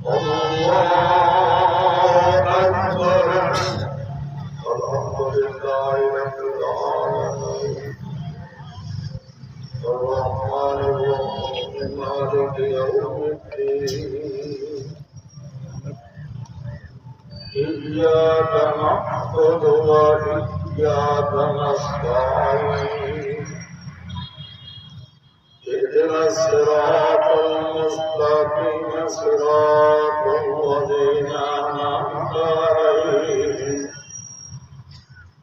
الله أكبر. الحمد لله رب العالمين الرحمن الرحيم مالك يوم الدين إياك نعبد وإياك نستعين اهدنا الصراط المستقيم صراط الذين أنعمت عليهم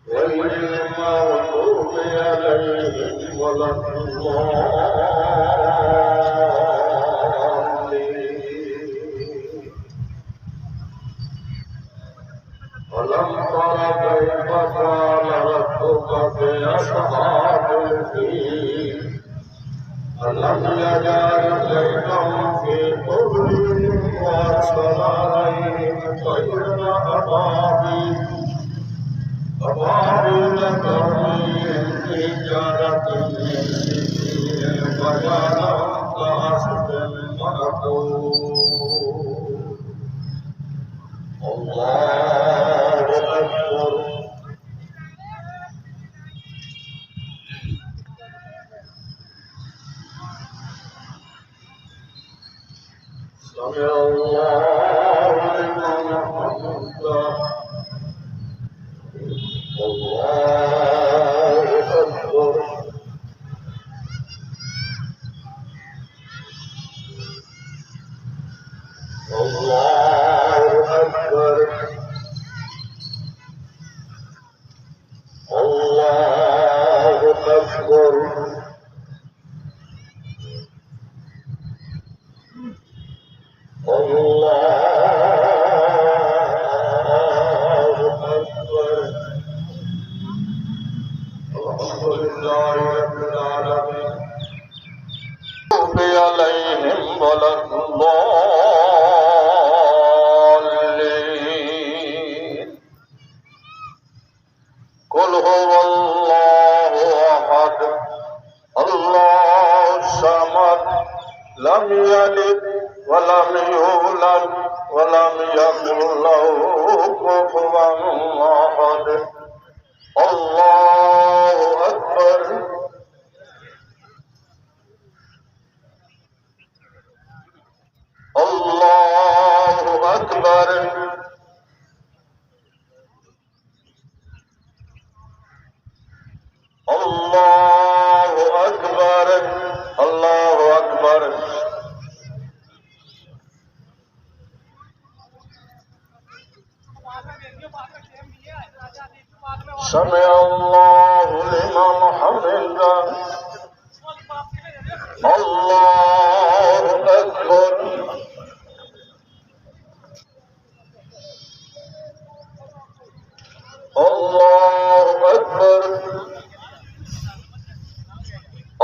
غير المغضوب عليهم ولا الضالين. ألم تر كيف فعل ربك بأصحاب الفيل ألم يجعل كيدهم في تضليل وأرسل عليهم طيرا أبابيل ترميهم بحجارة من سجيل فجعلهم كعصف مأكول. الله أكبر. سمع الله لمن حمده. الله أكبر. الله أكبر. الله أكبر. الله أكبر. الحمد لله رب العالمين عليهم ولا الضالين. قل هو الله أحد الله الصمد لم يلد ولم يولد ولم يكن له كفوا أحد. الله أكبر. الله أكبر. الله أكبر. الله أكبر. سمع الله لمن حمده. الله أكبر. الله أكبر.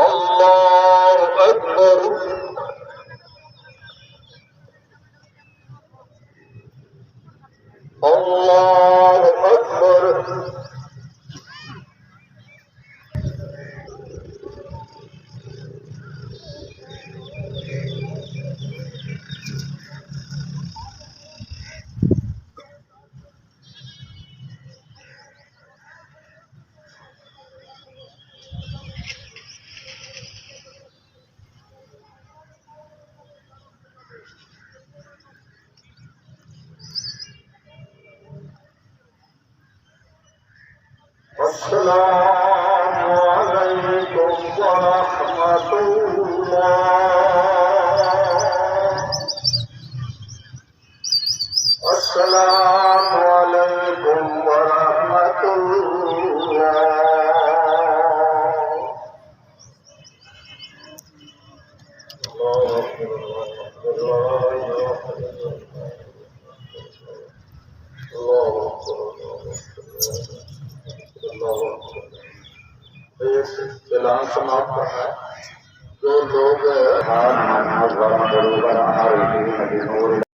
الله أكبر. الله أكبر. السلام عليكم ورحمة الله. السلام عليكم ورحمة الله. الله أكبر. الله ऐलान समाप्त है। जो लोग